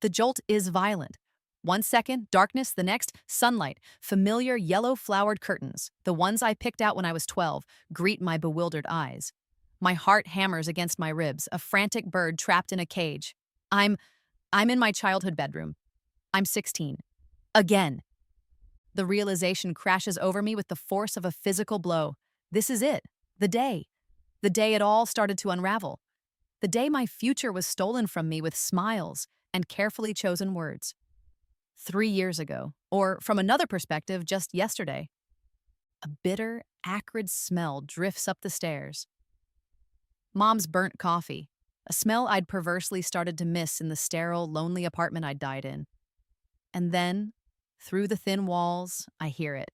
The jolt is violent. 1 second, darkness, the next, sunlight, familiar yellow-flowered curtains, the ones I picked out when I was 12, greet my bewildered eyes. My heart hammers against my ribs, a frantic bird trapped in a cage. I'm I'm in my childhood bedroom. I'm 16. Again. The realization crashes over me with the force of a physical blow. This is it. The day. The day it all started to unravel. The day my future was stolen from me with smiles and carefully chosen words. 3 years ago, or from another perspective, just yesterday. A bitter, acrid smell drifts up the stairs. Mom's burnt coffee, a smell I'd perversely started to miss in the sterile, lonely apartment I'd died in. And then, through the thin walls, I hear it.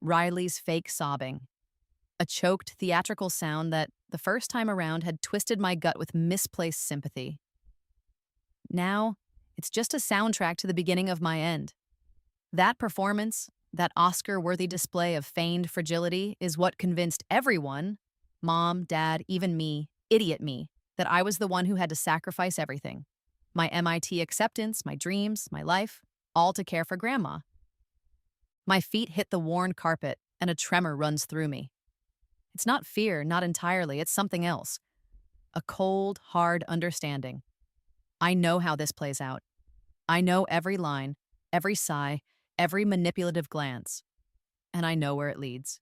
Riley's fake sobbing. A choked, theatrical sound that, the first time around, had twisted my gut with misplaced sympathy. Now, it's just a soundtrack to the beginning of my end. That performance, that Oscar-worthy display of feigned fragility, is what convinced everyone, Mom, Dad, even me, idiot me, that I was the one who had to sacrifice everything. My MIT acceptance, my dreams, my life, all to care for Grandma. My feet hit the worn carpet, and a tremor runs through me. It's not fear, not entirely, it's something else. A cold, hard understanding. I know how this plays out. I know every line, every sigh, every manipulative glance. And I know where it leads.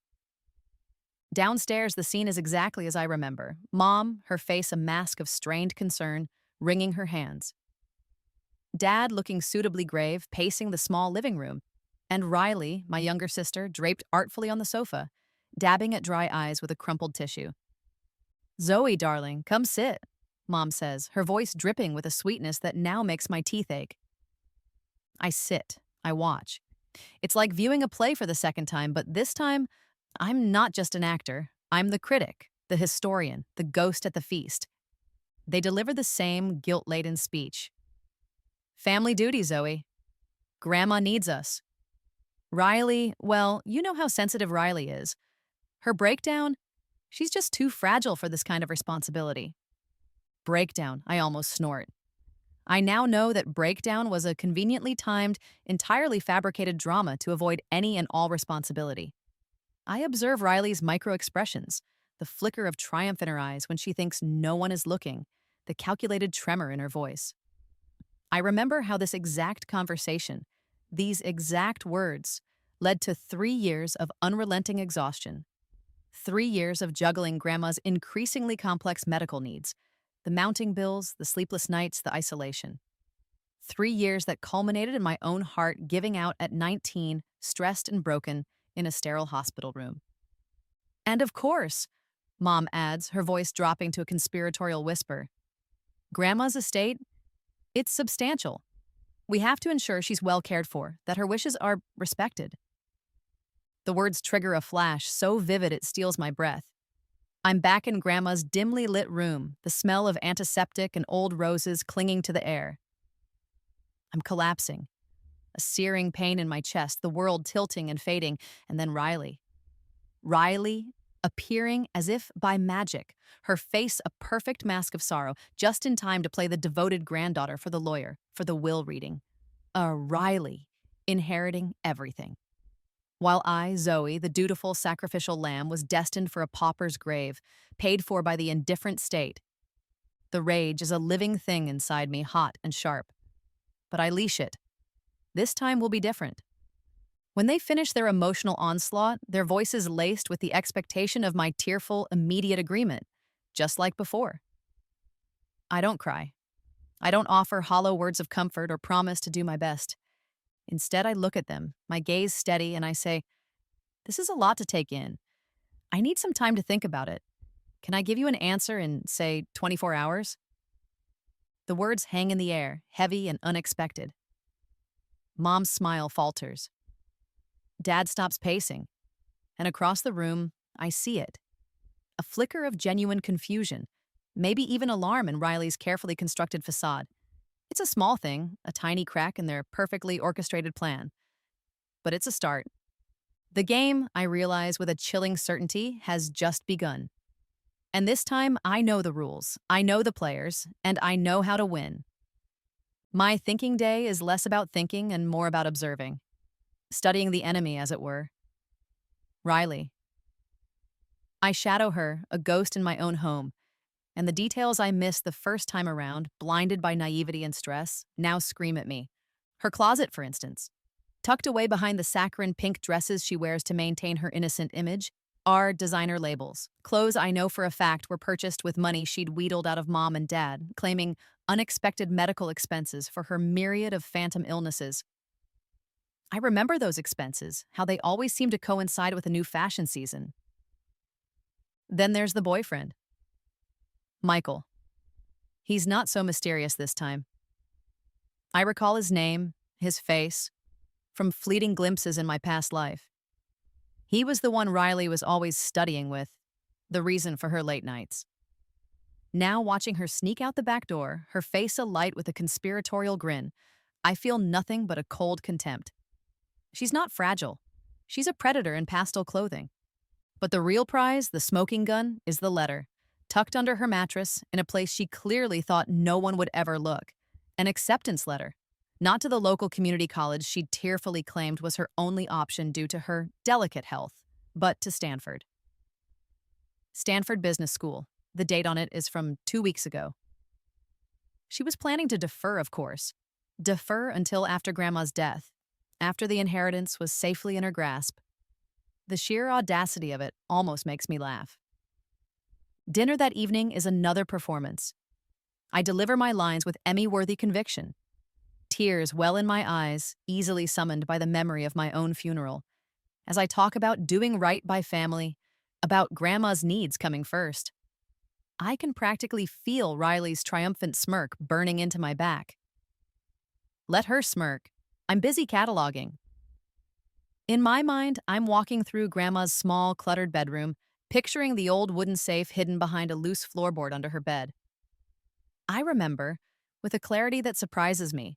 Downstairs, the scene is exactly as I remember. Mom, her face a mask of strained concern, wringing her hands. Dad, looking suitably grave, pacing the small living room. And Riley, my younger sister, draped artfully on the sofa, dabbing at dry eyes with a crumpled tissue. "Zoe, darling, come sit," Mom says, her voice dripping with a sweetness that now makes my teeth ache. I sit. I watch. It's like viewing a play for the second time, but this time, I'm not just an actor. I'm the critic, the historian, the ghost at the feast. They deliver the same guilt-laden speech. "Family duty, Zoe. Grandma needs us." Riley, well, you know how sensitive Riley is. Her breakdown? She's just too fragile for this kind of responsibility. Breakdown, I almost snort. I now know that breakdown was a conveniently timed, entirely fabricated drama to avoid any and all responsibility. I observe Riley's micro-expressions, the flicker of triumph in her eyes when she thinks no one is looking, the calculated tremor in her voice. I remember how this exact conversation, these exact words, led to 3 years of unrelenting exhaustion. 3 years of juggling Grandma's increasingly complex medical needs, the mounting bills, the sleepless nights, the isolation. 3 years that culminated in my own heart giving out at 19, stressed and broken, in a sterile hospital room. And of course, Mom adds, her voice dropping to a conspiratorial whisper, Grandma's estate, it's substantial. We have to ensure she's well cared for, that her wishes are respected. The words trigger a flash so vivid it steals my breath. I'm back in Grandma's dimly lit room, the smell of antiseptic and old roses clinging to the air. I'm collapsing. A searing pain in my chest, the world tilting and fading, and then Riley. Riley, appearing as if by magic, her face a perfect mask of sorrow, just in time to play the devoted granddaughter for the lawyer, for the will reading. A Riley, inheriting everything. While I, Zoe, the dutiful sacrificial lamb, was destined for a pauper's grave, paid for by the indifferent state. The rage is a living thing inside me, hot and sharp. But I leash it. This time will be different. When they finish their emotional onslaught, their voices laced with the expectation of my tearful, immediate agreement, just like before. I don't cry. I don't offer hollow words of comfort or promise to do my best. Instead, I look at them, my gaze steady, and I say, "This is a lot to take in. I need some time to think about it. Can I give you an answer in, say, 24 hours?" The words hang in the air, heavy and unexpected. Mom's smile falters. Dad stops pacing, and across the room, I see it. A flicker of genuine confusion, maybe even alarm in Riley's carefully constructed facade. It's a small thing, a tiny crack in their perfectly orchestrated plan. But it's a start. The game, I realize with a chilling certainty, has just begun. And this time, I know the rules, I know the players, and I know how to win. My thinking day is less about thinking and more about observing, studying the enemy, as it were. Riley. I shadow her, a ghost in my own home, and the details I missed the first time around, blinded by naivety and stress, now scream at me. Her closet, for instance. Tucked away behind the saccharine pink dresses she wears to maintain her innocent image, are designer labels. Clothes I know for a fact were purchased with money she'd wheedled out of mom and dad, claiming unexpected medical expenses for her myriad of phantom illnesses. I remember those expenses, how they always seem to coincide with a new fashion season. Then there's the boyfriend, Michael. He's not so mysterious this time. I recall his name, his face, from fleeting glimpses in my past life. He was the one Riley was always studying with, the reason for her late nights. Now, watching her sneak out the back door, her face alight with a conspiratorial grin, I feel nothing but a cold contempt. She's not fragile. She's a predator in pastel clothing. But the real prize, the smoking gun, is the letter, tucked under her mattress in a place she clearly thought no one would ever look. An acceptance letter. Not to the local community college she'd tearfully claimed was her only option due to her delicate health, but to Stanford. Stanford Business School. The date on it is from 2 weeks ago. She was planning to defer, of course. Defer until after Grandma's death, after the inheritance was safely in her grasp. The sheer audacity of it almost makes me laugh. Dinner that evening is another performance. I deliver my lines with Emmy-worthy conviction. Tears well in my eyes, easily summoned by the memory of my own funeral, as I talk about doing right by family, about Grandma's needs coming first. I can practically feel Riley's triumphant smirk burning into my back. Let her smirk. I'm busy cataloging. In my mind, I'm walking through Grandma's small, cluttered bedroom, picturing the old wooden safe hidden behind a loose floorboard under her bed. I remember, with a clarity that surprises me,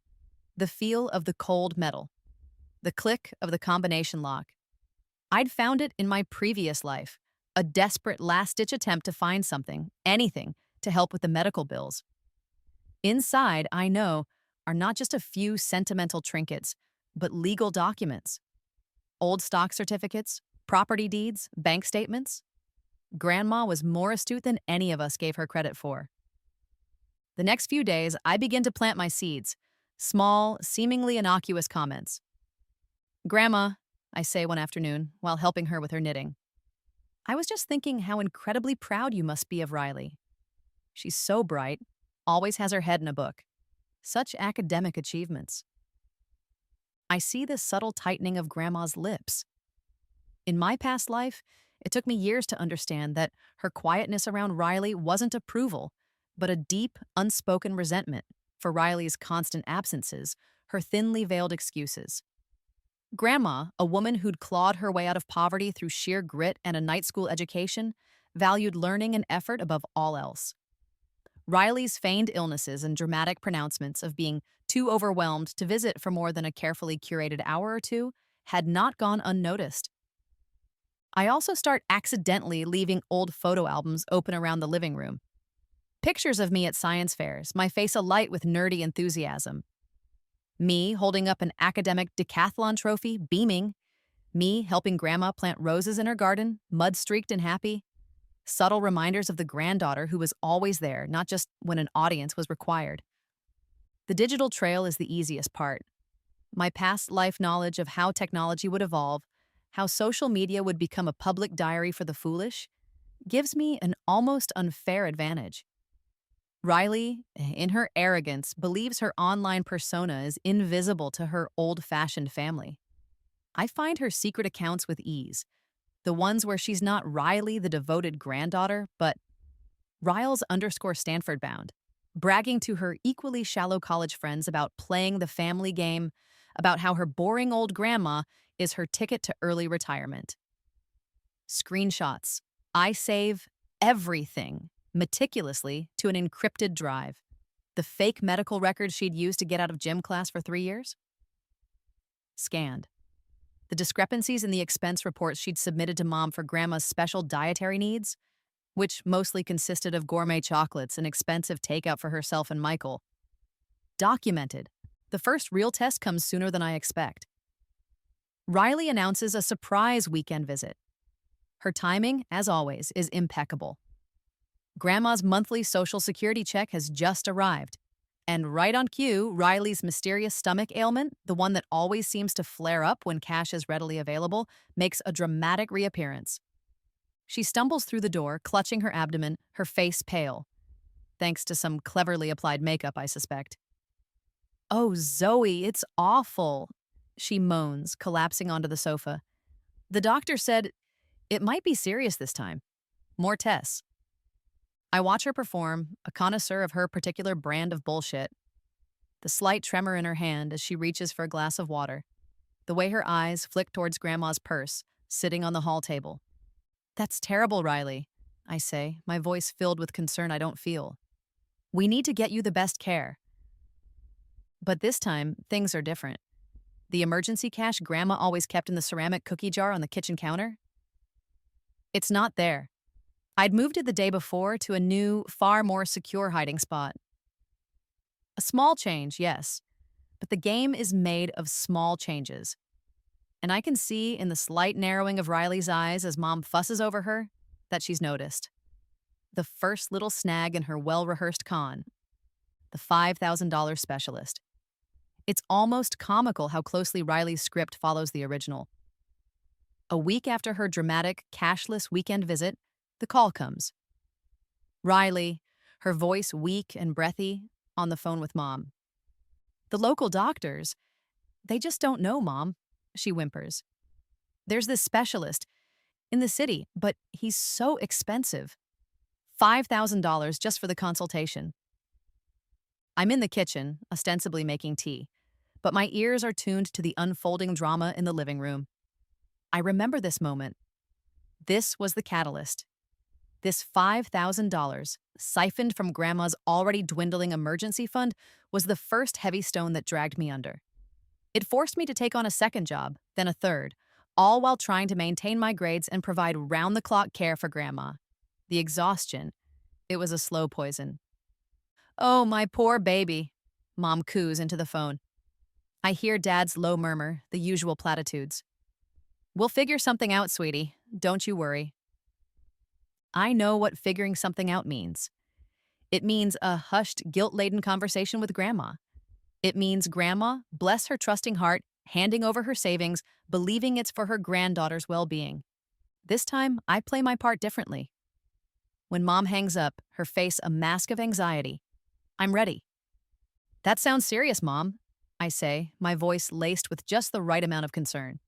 the feel of the cold metal, the click of the combination lock. I'd found it in my previous life, a desperate last-ditch attempt to find something, anything, to help with the medical bills. Inside, I know, are not just a few sentimental trinkets, but legal documents. Old stock certificates, property deeds, bank statements. Grandma was more astute than any of us gave her credit for. The next few days, I begin to plant my seeds, small, seemingly innocuous comments. "Grandma," I say one afternoon while helping her with her knitting, "I was just thinking how incredibly proud you must be of Riley. She's so bright, always has her head in a book. Such academic achievements." I see the subtle tightening of Grandma's lips. In my past life, it took me years to understand that her quietness around Riley wasn't approval, but a deep, unspoken resentment for Riley's constant absences, her thinly veiled excuses. Grandma, a woman who'd clawed her way out of poverty through sheer grit and a night school education, valued learning and effort above all else. Riley's feigned illnesses and dramatic pronouncements of being too overwhelmed to visit for more than a carefully curated hour or two had not gone unnoticed. I also start accidentally leaving old photo albums open around the living room. Pictures of me at science fairs, my face alight with nerdy enthusiasm. Me holding up an academic decathlon trophy, beaming. Me helping Grandma plant roses in her garden, mud-streaked and happy. Subtle reminders of the granddaughter who was always there, not just when an audience was required. The digital trail is the easiest part. My past life knowledge of how technology would evolve, how social media would become a public diary for the foolish, gives me an almost unfair advantage. Riley, in her arrogance, believes her online persona is invisible to her old-fashioned family. I find her secret accounts with ease, the ones where she's not Riley, the devoted granddaughter, but Riles_Stanford bound, bragging to her equally shallow college friends about playing the family game, about how her boring old grandma is her ticket to early retirement. Screenshots. I save everything meticulously to an encrypted drive. The fake medical records she'd used to get out of gym class for 3 years? Scanned. The discrepancies in the expense reports she'd submitted to Mom for Grandma's special dietary needs, which mostly consisted of gourmet chocolates and expensive takeout for herself and Michael. Documented. The first real test comes sooner than I expect. Riley announces a surprise weekend visit. Her timing, as always, is impeccable. Grandma's monthly Social Security check has just arrived. And right on cue, Riley's mysterious stomach ailment, the one that always seems to flare up when cash is readily available, makes a dramatic reappearance. She stumbles through the door, clutching her abdomen, her face pale. Thanks to some cleverly applied makeup, I suspect. "Oh, Zoe, it's awful," she moans, collapsing onto the sofa. "The doctor said it might be serious this time. More tests." I watch her perform, a connoisseur of her particular brand of bullshit. The slight tremor in her hand as she reaches for a glass of water. The way her eyes flick towards Grandma's purse, sitting on the hall table. "That's terrible, Riley," I say, my voice filled with concern I don't feel. "We need to get you the best care." But this time, things are different. The emergency cash Grandma always kept in the ceramic cookie jar on the kitchen counter? It's not there. I'd moved it the day before to a new, far more secure hiding spot. A small change, yes, but the game is made of small changes. And I can see in the slight narrowing of Riley's eyes as Mom fusses over her that she's noticed. The first little snag in her well-rehearsed con. The $5,000 specialist. It's almost comical how closely Riley's script follows the original. A week after her dramatic, cashless weekend visit, the call comes. Riley, her voice weak and breathy, on the phone with Mom. "The local doctors, they just don't know, Mom," she whimpers. "There's this specialist in the city, but he's so expensive. $5,000 just for the consultation." I'm in the kitchen, ostensibly making tea, but my ears are tuned to the unfolding drama in the living room. I remember this moment. This was the catalyst. This $5,000, siphoned from Grandma's already dwindling emergency fund, was the first heavy stone that dragged me under. It forced me to take on a second job, then a third, all while trying to maintain my grades and provide round-the-clock care for Grandma. The exhaustion, it was a slow poison. "Oh, my poor baby," Mom coos into the phone. I hear Dad's low murmur, the usual platitudes. "We'll figure something out, sweetie. Don't you worry." I know what figuring something out means. It means a hushed, guilt-laden conversation with Grandma. It means Grandma, bless her trusting heart, handing over her savings, believing it's for her granddaughter's well-being. This time, I play my part differently. When Mom hangs up, her face a mask of anxiety, I'm ready. "That sounds serious, Mom," I say, my voice laced with just the right amount of concern.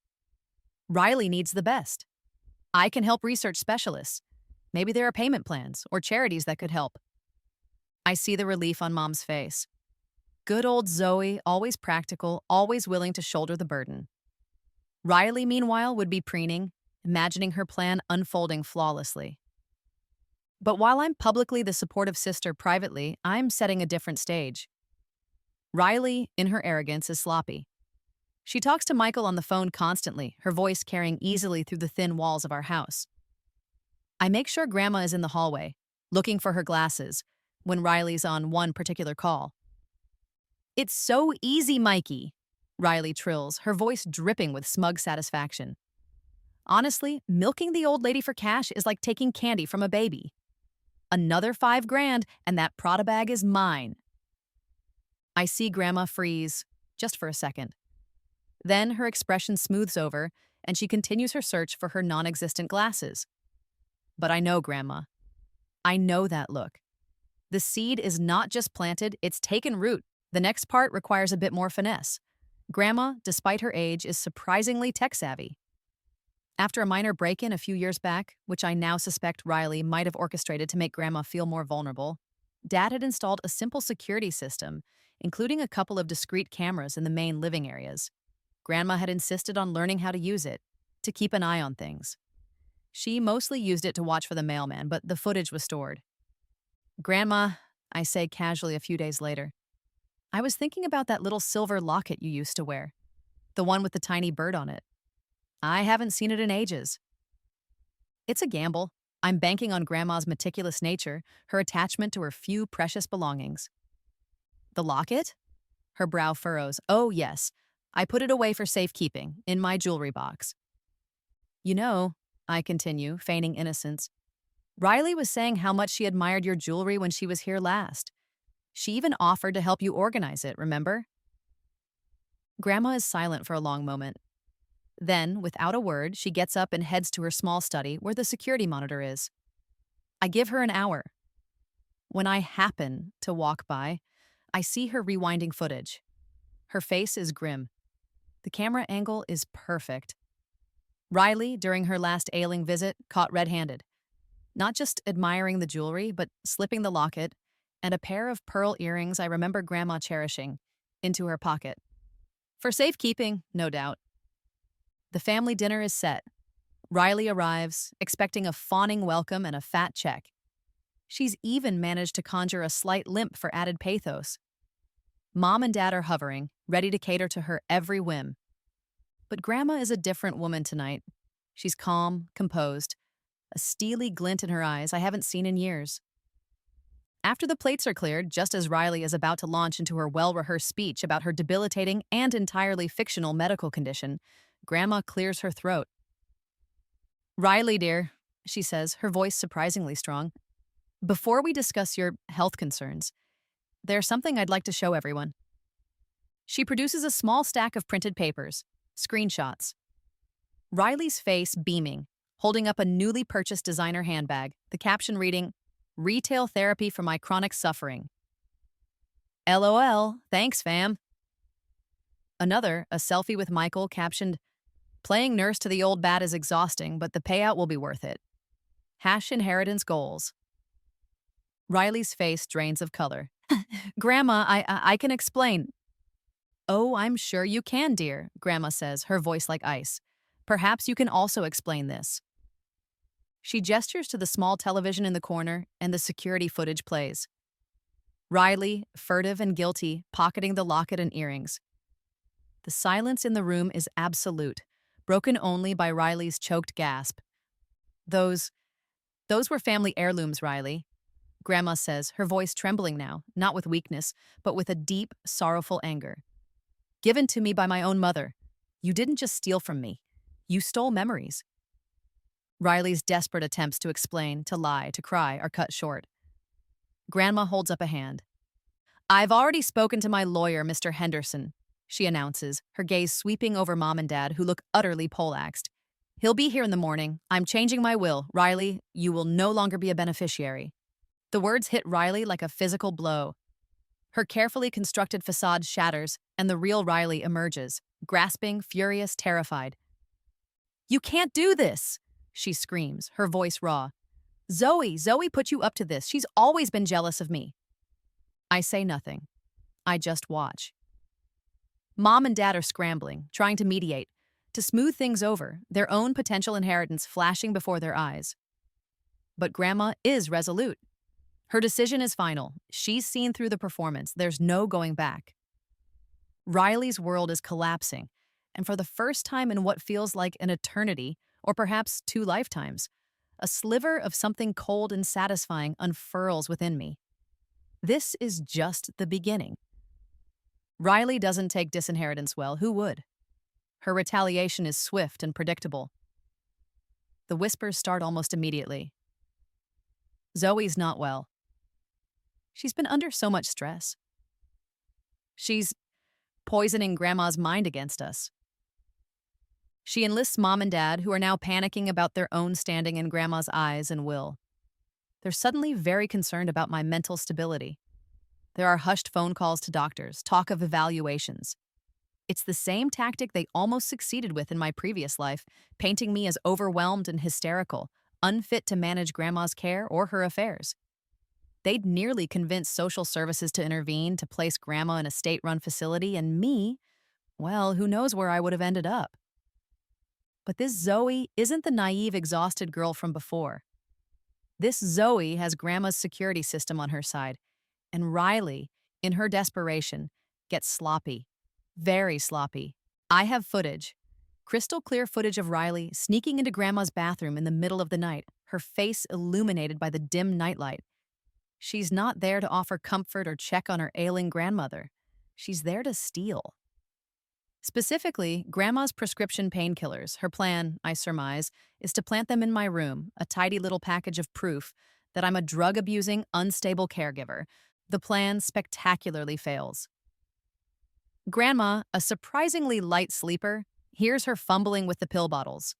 "Riley needs the best. I can help research specialists. Maybe there are payment plans or charities that could help." I see the relief on Mom's face. Good old Zoe, always practical, always willing to shoulder the burden. Riley, meanwhile, would be preening, imagining her plan unfolding flawlessly. But while I'm publicly the supportive sister privately, I'm setting a different stage. Riley, in her arrogance, is sloppy. She talks to Michael on the phone constantly, her voice carrying easily through the thin walls of our house. I make sure Grandma is in the hallway, looking for her glasses, when Riley's on one particular call. "It's so easy, Mikey," Riley trills, her voice dripping with smug satisfaction. Honestly, milking the old lady for cash is like taking candy from a baby. Another $5,000, and that Prada bag is mine. I see Grandma freeze, just for a second. Then her expression smooths over, and she continues her search for her non-existent glasses. But I know Grandma. I know that look. The seed is not just planted, it's taken root. The next part requires a bit more finesse. Grandma, despite her age, is surprisingly tech-savvy. After a minor break-in a few years back, which I now suspect Riley might have orchestrated to make Grandma feel more vulnerable, Dad had installed a simple security system, including a couple of discrete cameras in the main living areas. Grandma had insisted on learning how to use it, to keep an eye on things. She mostly used it to watch for the mailman, but the footage was stored. "Grandma," I say casually a few days later, "I was thinking about that little silver locket you used to wear, the one with the tiny bird on it. I haven't seen it in ages." It's a gamble. I'm banking on Grandma's meticulous nature, her attachment to her few precious belongings. "The locket?" Her brow furrows. Oh, yes. I put it away for safekeeping, in my jewelry box. You know, I continue, feigning innocence, Riley was saying how much she admired your jewelry when she was here last. She even offered to help you organize it, remember? Grandma is silent for a long moment. Then, without a word, she gets up and heads to her small study where the security monitor is. I give her an hour. When I happen to walk by, I see her rewinding footage. Her face is grim. The camera angle is perfect. Riley, during her last ailing visit, caught red-handed. Not just admiring the jewelry, but slipping the locket and a pair of pearl earrings I remember Grandma cherishing into her pocket. For safekeeping, no doubt. The family dinner is set. Riley arrives, expecting a fawning welcome and a fat check. She's even managed to conjure a slight limp for added pathos. Mom and Dad are hovering, ready to cater to her every whim. But Grandma is a different woman tonight. She's calm, composed, a steely glint in her eyes I haven't seen in years. After the plates are cleared, just as Riley is about to launch into her well-rehearsed speech about her debilitating and entirely fictional medical condition, Grandma clears her throat. Riley, dear, she says, her voice surprisingly strong, before we discuss your health concerns, there's something I'd like to show everyone. She produces a small stack of printed papers, screenshots. Riley's face beaming, holding up a newly purchased designer handbag, the caption reading, Retail therapy for my chronic suffering. LOL, thanks, fam. Another, a selfie with Michael, captioned, Playing nurse to the old bat is exhausting, but the payout will be worth it. #inheritance goals. Riley's face drains of color. Grandma, I can explain. Oh, I'm sure you can, dear, Grandma says, her voice like ice. Perhaps you can also explain this. She gestures to the small television in the corner, and the security footage plays. Riley, furtive and guilty, pocketing the locket and earrings. The silence in the room is absolute, broken only by Riley's choked gasp. Those were family heirlooms, Riley, Grandma says, her voice trembling now, not with weakness, but with a deep, sorrowful anger. Given to me by my own mother. You didn't just steal from me. You stole memories. Riley's desperate attempts to explain, to lie, to cry are cut short. Grandma holds up a hand. I've already spoken to my lawyer, Mr. Henderson, she announces, her gaze sweeping over Mom and Dad, who look utterly poleaxed. He'll be here in the morning. I'm changing my will. Riley, you will no longer be a beneficiary. The words hit Riley like a physical blow. Her carefully constructed facade shatters, and the real Riley emerges, grasping, furious, terrified. You can't do this, she screams, her voice raw. Zoe put you up to this. She's always been jealous of me. I say nothing. I just watch. Mom and Dad are scrambling, trying to mediate, to smooth things over, their own potential inheritance flashing before their eyes. But Grandma is resolute. Her decision is final. She's seen through the performance. There's no going back. Riley's world is collapsing, and for the first time in what feels like an eternity, or perhaps 2 lifetimes, a sliver of something cold and satisfying unfurls within me. This is just the beginning. Riley doesn't take disinheritance well. Who would? Her retaliation is swift and predictable. The whispers start almost immediately. Zoe's not well. She's been under so much stress. She's poisoning Grandma's mind against us. She enlists Mom and Dad, who are now panicking about their own standing in Grandma's eyes and will. They're suddenly very concerned about my mental stability. There are hushed phone calls to doctors, talk of evaluations. It's the same tactic they almost succeeded with in my previous life, painting me as overwhelmed and hysterical, unfit to manage Grandma's care or her affairs. They'd nearly convinced social services to intervene to place Grandma in a state-run facility, and me, well, who knows where I would have ended up. But this Zoe isn't the naive, exhausted girl from before. This Zoe has Grandma's security system on her side, and Riley, in her desperation, gets sloppy. Very sloppy. I have footage. Crystal clear footage of Riley sneaking into Grandma's bathroom in the middle of the night, her face illuminated by the dim nightlight. She's not there to offer comfort or check on her ailing grandmother. She's there to steal. Specifically, Grandma's prescription painkillers. Her plan, I surmise, is to plant them in my room, a tidy little package of proof that I'm a drug-abusing, unstable caregiver. The plan spectacularly fails. Grandma, a surprisingly light sleeper, hears her fumbling with the pill bottles.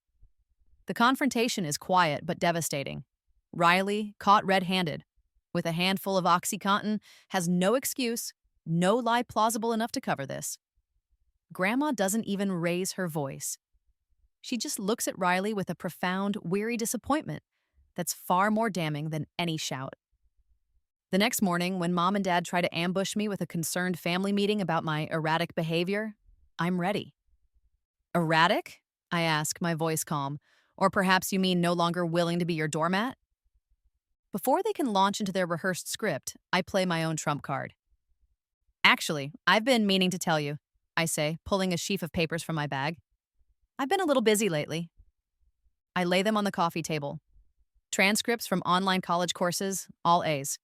The confrontation is quiet but devastating. Riley, caught red-handed, with a handful of OxyContin, has no excuse, no lie plausible enough to cover this. Grandma doesn't even raise her voice. She just looks at Riley with a profound, weary disappointment that's far more damning than any shout. The next morning, when Mom and Dad try to ambush me with a concerned family meeting about my erratic behavior, I'm ready. Erratic? I ask, my voice calm. Or perhaps you mean no longer willing to be your doormat? Before they can launch into their rehearsed script, I play my own trump card. Actually, I've been meaning to tell you, I say, pulling a sheaf of papers from my bag. I've been a little busy lately. I lay them on the coffee table. Transcripts from online college courses, all A's.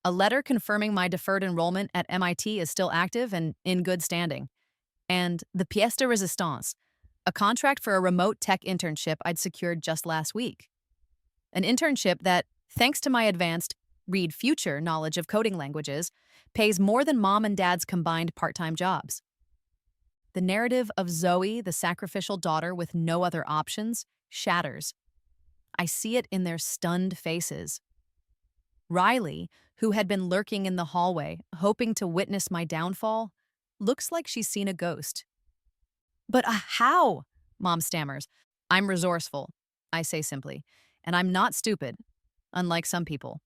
A letter confirming my deferred enrollment at MIT is still active and in good standing. And the pièce de résistance, a contract for a remote tech internship I'd secured just last week. An internship that, thanks to my advanced, read future knowledge of coding languages, pays more than Mom and Dad's combined part-time jobs. The narrative of Zoe, the sacrificial daughter with no other options, shatters. I see it in their stunned faces. Riley, who had been lurking in the hallway, hoping to witness my downfall, looks like she's seen a ghost. But how? Mom stammers. I'm resourceful, I say simply, and I'm not stupid, unlike some people.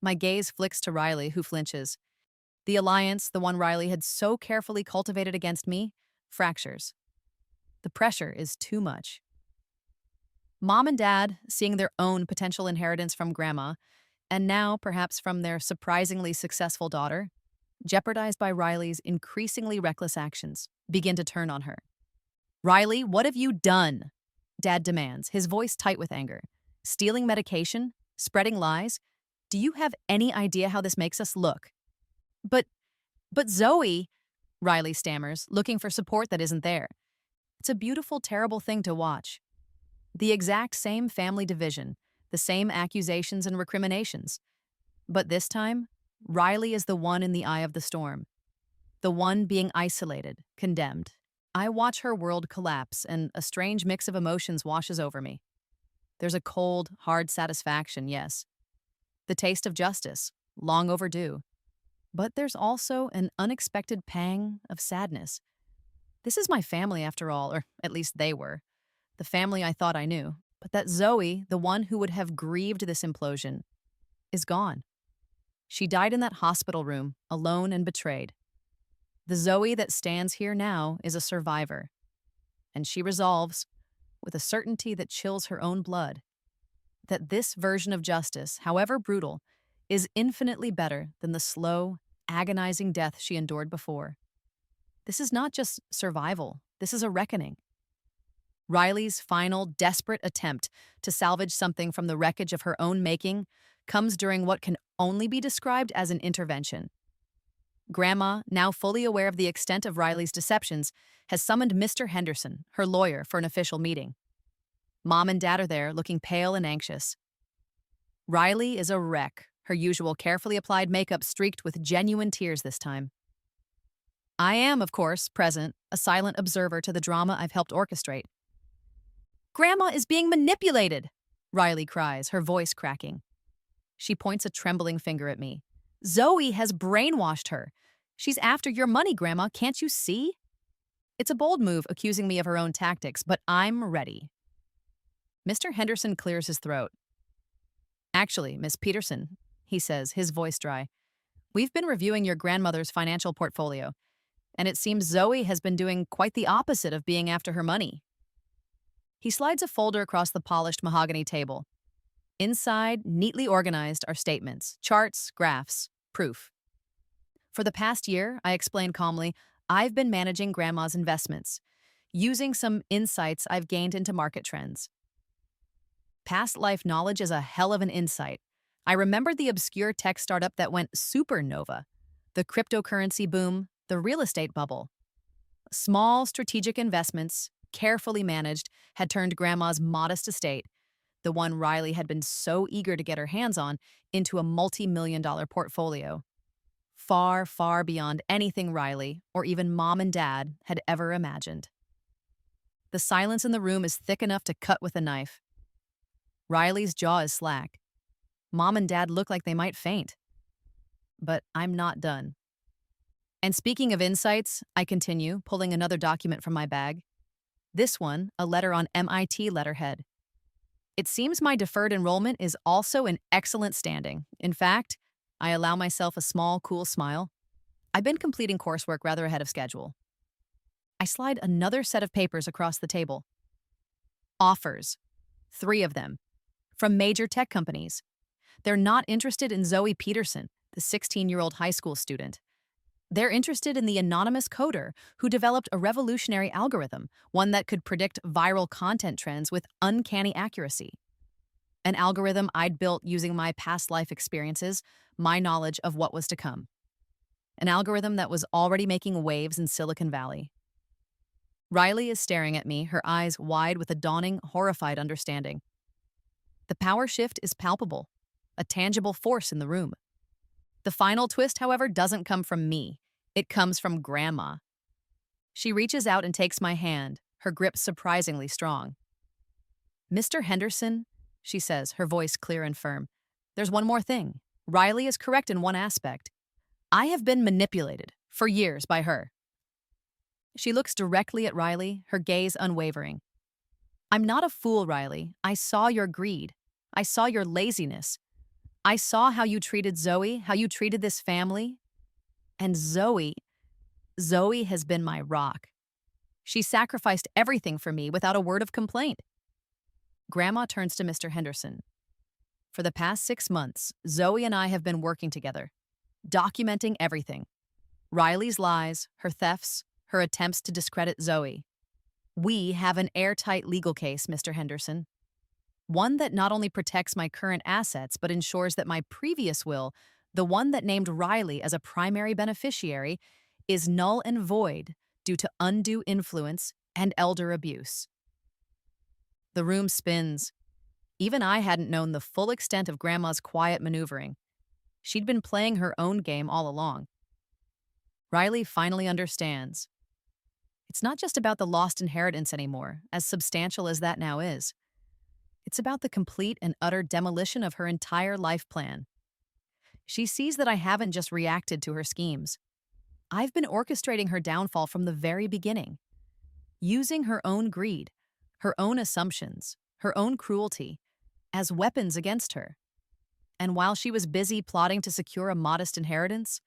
My gaze flicks to Riley, who flinches. The alliance, the one Riley had so carefully cultivated against me, fractures. The pressure is too much. Mom and Dad, seeing their own potential inheritance from Grandma, and now perhaps from their surprisingly successful daughter, jeopardized by Riley's increasingly reckless actions, begin to turn on her. Riley, what have you done? Dad demands, his voice tight with anger. Stealing medication? Spreading lies? Do you have any idea how this makes us look? But Zoe, Riley stammers, looking for support that isn't there. It's a beautiful, terrible thing to watch. The exact same family division, the same accusations and recriminations. But this time, Riley is the one in the eye of the storm. The one being isolated, condemned. I watch her world collapse, and a strange mix of emotions washes over me. There's a cold, hard satisfaction, yes. The taste of justice, long overdue. But there's also an unexpected pang of sadness. This is my family, after all, or at least they were. The family I thought I knew. But that Zoe, the one who would have grieved this implosion, is gone. She died in that hospital room, alone and betrayed. The Zoe that stands here now is a survivor. And she resolves, with a certainty that chills her own blood, that this version of justice, however brutal, is infinitely better than the slow, agonizing death she endured before. This is not just survival, this is a reckoning. Riley's final, desperate attempt to salvage something from the wreckage of her own making comes during what can only be described as an intervention. Grandma, now fully aware of the extent of Riley's deceptions, has summoned Mr. Henderson, her lawyer, for an official meeting. Mom and Dad are there, looking pale and anxious. Riley is a wreck, her usual carefully applied makeup streaked with genuine tears this time. I am, of course, present, a silent observer to the drama I've helped orchestrate. Grandma is being manipulated, Riley cries, her voice cracking. She points a trembling finger at me. Zoe has brainwashed her. She's after your money, Grandma, can't you see? It's a bold move accusing me of her own tactics, but I'm ready. Mr. Henderson clears his throat. Actually, Miss Peterson, he says, his voice dry, we've been reviewing your grandmother's financial portfolio, and it seems Zoe has been doing quite the opposite of being after her money. He slides a folder across the polished mahogany table. Inside, neatly organized, are statements, charts, graphs, proof. For the past year, I explain calmly, I've been managing Grandma's investments, using some insights I've gained into market trends. Past life knowledge is a hell of an insight. I remembered the obscure tech startup that went supernova. The cryptocurrency boom, the real estate bubble. Small strategic investments, carefully managed, had turned Grandma's modest estate, the one Riley had been so eager to get her hands on, into a multi-million-dollar portfolio. Far, far beyond anything Riley, or even Mom and Dad, had ever imagined. The silence in the room is thick enough to cut with a knife. Riley's jaw is slack. Mom and Dad look like they might faint. But I'm not done. And speaking of insights, I continue, pulling another document from my bag. This one, a letter on MIT letterhead. It seems my deferred enrollment is also in excellent standing. In fact, I allow myself a small, cool smile. I've been completing coursework rather ahead of schedule. I slide another set of papers across the table. Offers. 3 of them. From major tech companies. They're not interested in Zoe Peterson, the 16-year-old high school student. They're interested in the anonymous coder who developed a revolutionary algorithm, one that could predict viral content trends with uncanny accuracy. An algorithm I'd built using my past life experiences, my knowledge of what was to come. An algorithm that was already making waves in Silicon Valley. Riley is staring at me, her eyes wide with a dawning, horrified understanding. The power shift is palpable, a tangible force in the room. The final twist, however, doesn't come from me. It comes from Grandma. She reaches out and takes my hand, her grip surprisingly strong. "Mr. Henderson," she says, her voice clear and firm, "there's one more thing. Riley is correct in one aspect. I have been manipulated, for years, by her." She looks directly at Riley, her gaze unwavering. "I'm not a fool, Riley. I saw your greed. I saw your laziness. I saw how you treated Zoe, how you treated this family. And Zoe has been my rock. She sacrificed everything for me without a word of complaint." Grandma turns to Mr. Henderson. "For the past 6 months, Zoe and I have been working together, documenting everything. Riley's lies, her thefts, her attempts to discredit Zoe. We have an airtight legal case, Mr. Henderson. One that not only protects my current assets, but ensures that my previous will, the one that named Riley as a primary beneficiary, is null and void due to undue influence and elder abuse." The room spins. Even I hadn't known the full extent of Grandma's quiet maneuvering. She'd been playing her own game all along. Riley finally understands. It's not just about the lost inheritance anymore, as substantial as that now is. It's about the complete and utter demolition of her entire life plan. She sees that I haven't just reacted to her schemes. I've been orchestrating her downfall from the very beginning, using her own greed, her own assumptions, her own cruelty, as weapons against her. And while she was busy plotting to secure a modest inheritance,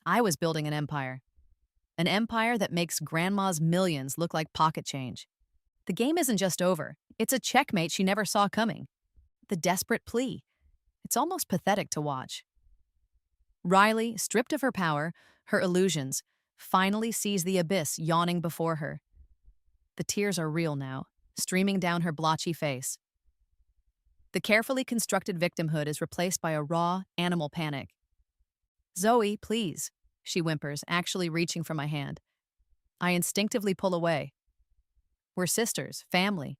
I was building an empire. An empire that makes Grandma's millions look like pocket change. The game isn't just over. It's a checkmate she never saw coming. The desperate plea. It's almost pathetic to watch. Riley, stripped of her power, her illusions, finally sees the abyss yawning before her. The tears are real now, streaming down her blotchy face. The carefully constructed victimhood is replaced by a raw, animal panic. "Zoe, please," she whimpers, actually reaching for my hand. I instinctively pull away. "We're sisters, family.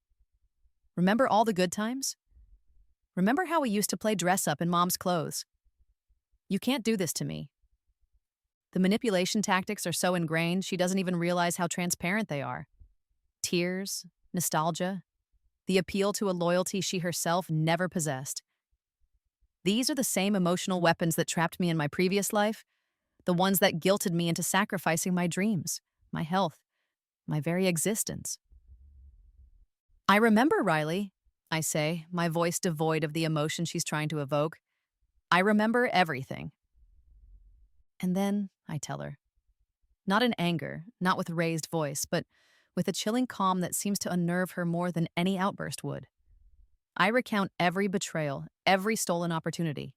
Remember all the good times? Remember how we used to play dress-up in Mom's clothes? You can't do this to me." The manipulation tactics are so ingrained she doesn't even realize how transparent they are. Tears, nostalgia, the appeal to a loyalty she herself never possessed. These are the same emotional weapons that trapped me in my previous life, the ones that guilted me into sacrificing my dreams, my health, my very existence. "I remember, Riley," I say, my voice devoid of the emotion she's trying to evoke. "I remember everything." And then I tell her. Not in anger, not with raised voice, but with a chilling calm that seems to unnerve her more than any outburst would. I recount every betrayal, every stolen opportunity.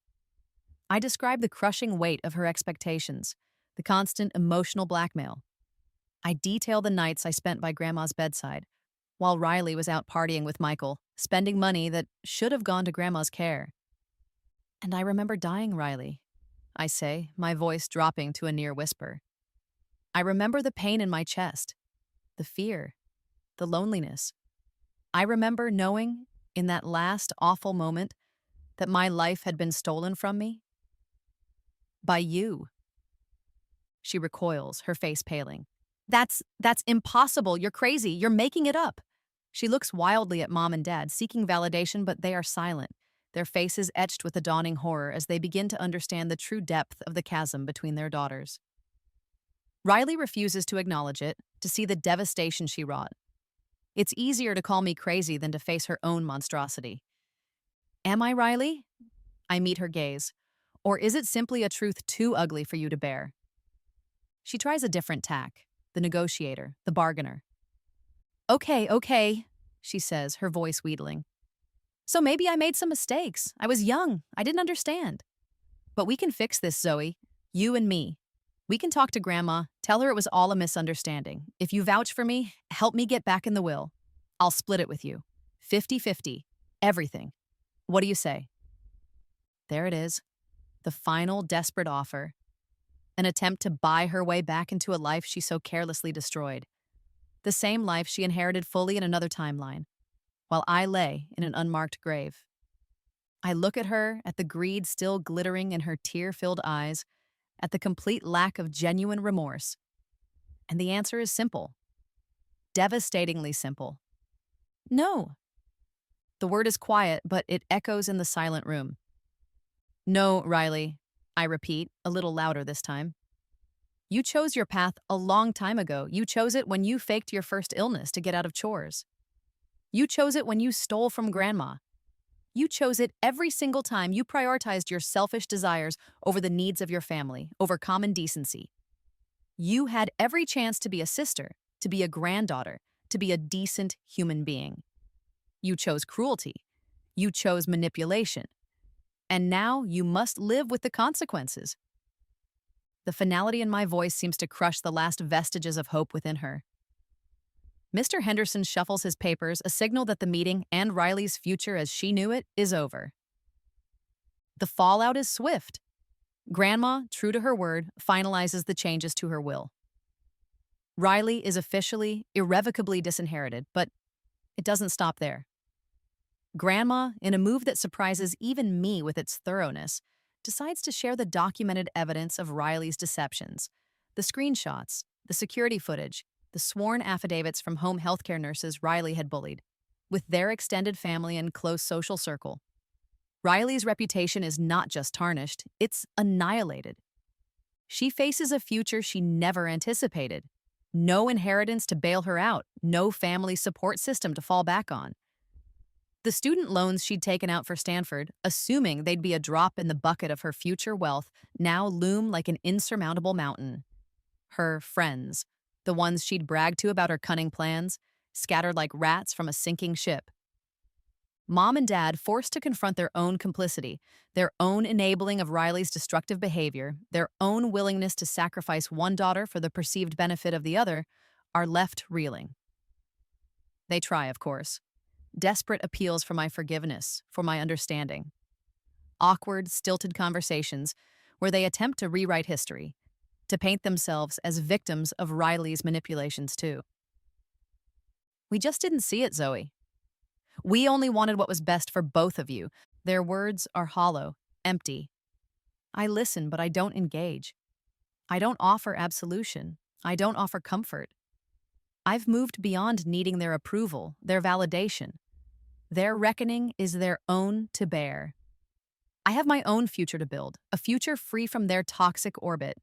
I describe the crushing weight of her expectations, the constant emotional blackmail. I detail the nights I spent by Grandma's bedside, while Riley was out partying with Michael, spending money that should have gone to Grandma's care. And I remember dying, Riley. I say, my voice dropping to a near whisper. I remember the pain in my chest, the fear, the loneliness. I remember knowing, in that last awful moment, that my life had been stolen from me. By you. She recoils, her face paling. That's impossible. You're crazy. You're making it up. She looks wildly at Mom and Dad, seeking validation, but they are silent, their faces etched with a dawning horror as they begin to understand the true depth of the chasm between their daughters. Riley refuses to acknowledge it, to see the devastation she wrought. It's easier to call me crazy than to face her own monstrosity. Am I, Riley? I meet her gaze. Or is it simply a truth too ugly for you to bear? She tries a different tack, the negotiator, the bargainer. Okay, she says, her voice wheedling. So maybe I made some mistakes. I was young. I didn't understand. But we can fix this, Zoe. You and me. We can talk to Grandma, tell her it was all a misunderstanding. If you vouch for me, help me get back in the will. I'll split it with you. 50-50. Everything. What do you say? There it is. The final desperate offer. An attempt to buy her way back into a life she so carelessly destroyed. The same life she inherited fully in another timeline, while I lay in an unmarked grave. I look at her, at the greed still glittering in her tear-filled eyes, at the complete lack of genuine remorse. And the answer is simple. Devastatingly simple. No. The word is quiet, but it echoes in the silent room. No, Riley, I repeat, a little louder this time. You chose your path a long time ago. You chose it when you faked your first illness to get out of chores. You chose it when you stole from Grandma. You chose it every single time you prioritized your selfish desires over the needs of your family, over common decency. You had every chance to be a sister, to be a granddaughter, to be a decent human being. You chose cruelty. You chose manipulation. And now you must live with the consequences. The finality in my voice seems to crush the last vestiges of hope within her. Mr. Henderson shuffles his papers, a signal that the meeting and Riley's future as she knew it is over. The fallout is swift. Grandma, true to her word, finalizes the changes to her will. Riley is officially, irrevocably disinherited, but it doesn't stop there. Grandma, in a move that surprises even me with its thoroughness, decides to share the documented evidence of Riley's deceptions, the screenshots, the security footage, the sworn affidavits from home healthcare nurses Riley had bullied, with their extended family and close social circle. Riley's reputation is not just tarnished, it's annihilated. She faces a future she never anticipated. No inheritance to bail her out, no family support system to fall back on. The student loans she'd taken out for Stanford, assuming they'd be a drop in the bucket of her future wealth, now loom like an insurmountable mountain. Her friends, the ones she'd bragged to about her cunning plans, scattered like rats from a sinking ship. Mom and Dad, forced to confront their own complicity, their own enabling of Riley's destructive behavior, their own willingness to sacrifice one daughter for the perceived benefit of the other, are left reeling. They try, of course. Desperate appeals for my forgiveness, for my understanding. Awkward, stilted conversations where they attempt to rewrite history, to paint themselves as victims of Riley's manipulations too. We just didn't see it, Zoe. We only wanted what was best for both of you. Their words are hollow, empty. I listen, but I don't engage. I don't offer absolution. I don't offer comfort. I've moved beyond needing their approval, their validation. Their reckoning is their own to bear. I have my own future to build, a future free from their toxic orbit.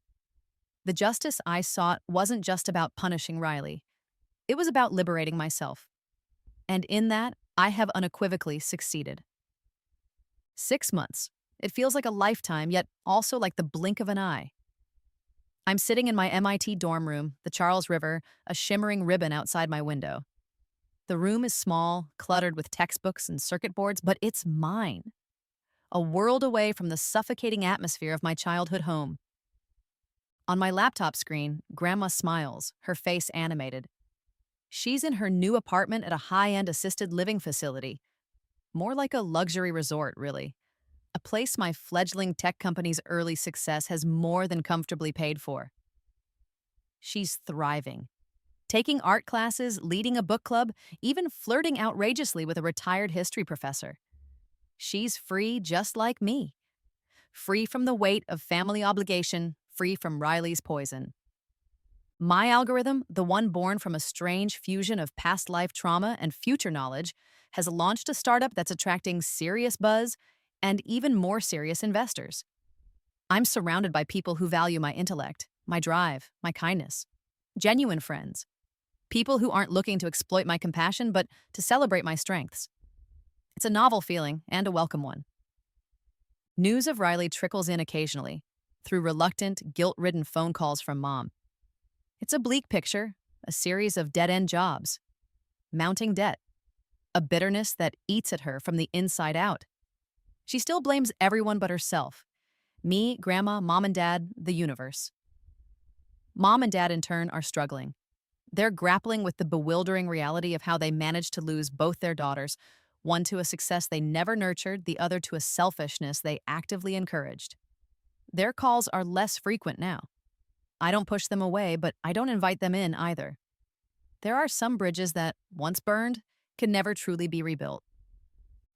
The justice I sought wasn't just about punishing Riley. It was about liberating myself. And in that, I have unequivocally succeeded. 6 months. It feels like a lifetime, yet also like the blink of an eye. I'm sitting in my MIT dorm room, the Charles River, a shimmering ribbon outside my window. The room is small, cluttered with textbooks and circuit boards, but it's mine. A world away from the suffocating atmosphere of my childhood home. On my laptop screen, Grandma smiles, her face animated. She's in her new apartment at a high-end assisted living facility. More like a luxury resort, really. a place my fledgling tech company's early success has more than comfortably paid for. She's thriving. Taking art classes, leading a book club, even flirting outrageously with a retired history professor. She's free just like me. Free from the weight of family obligation, free from Riley's poison. My algorithm, the one born from a strange fusion of past life trauma and future knowledge, has launched a startup that's attracting serious buzz and even more serious investors. I'm surrounded by people who value my intellect, my drive, my kindness. Genuine friends. People who aren't looking to exploit my compassion, but to celebrate my strengths. It's a novel feeling and a welcome one. News of Riley trickles in occasionally, through reluctant, guilt-ridden phone calls from mom. It's a bleak picture, a series of dead-end jobs, mounting debt, a bitterness that eats at her from the inside out. She still blames everyone but herself. Me, grandma, mom and dad, the universe. Mom and dad, in turn, are struggling. They're grappling with the bewildering reality of how they managed to lose both their daughters, one to a success they never nurtured, the other to a selfishness they actively encouraged. Their calls are less frequent now. I don't push them away, but I don't invite them in either. There are some bridges that, once burned, can never truly be rebuilt.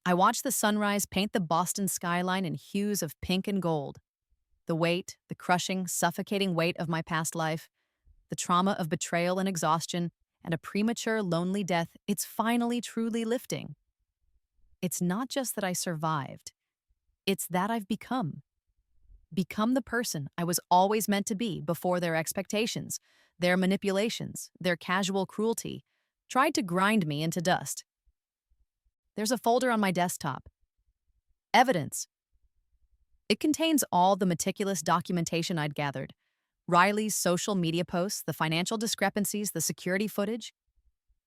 I watch the sunrise paint the Boston skyline in hues of pink and gold. The weight, the crushing, suffocating weight of my past life, the trauma of betrayal and exhaustion, and a premature, lonely death, it's finally truly lifting. It's not just that I survived. It's that I've become. Become the person I was always meant to be before their expectations, their manipulations, their casual cruelty tried to grind me into dust. There's a folder on my desktop. Evidence. It contains all the meticulous documentation I'd gathered. Riley's social media posts, the financial discrepancies, the security footage.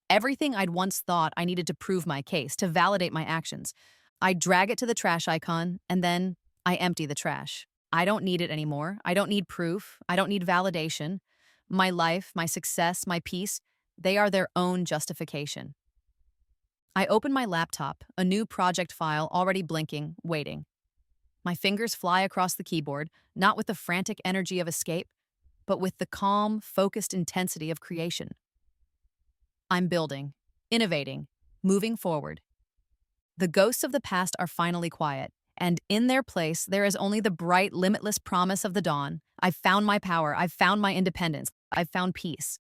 Everything I'd once thought I needed to prove my case, to validate my actions. I drag it to the trash icon, and then I empty the trash. I don't need it anymore. I don't need proof. I don't need validation. My life, my success, my peace, they are their own justification. I open my laptop, a new project file already blinking, waiting. My fingers fly across the keyboard, not with the frantic energy of escape, but with the calm, focused intensity of creation. I'm building, innovating, moving forward. The ghosts of the past are finally quiet, and in their place, there is only the bright, limitless promise of the dawn. I've found my power. I've found my independence. I've found peace.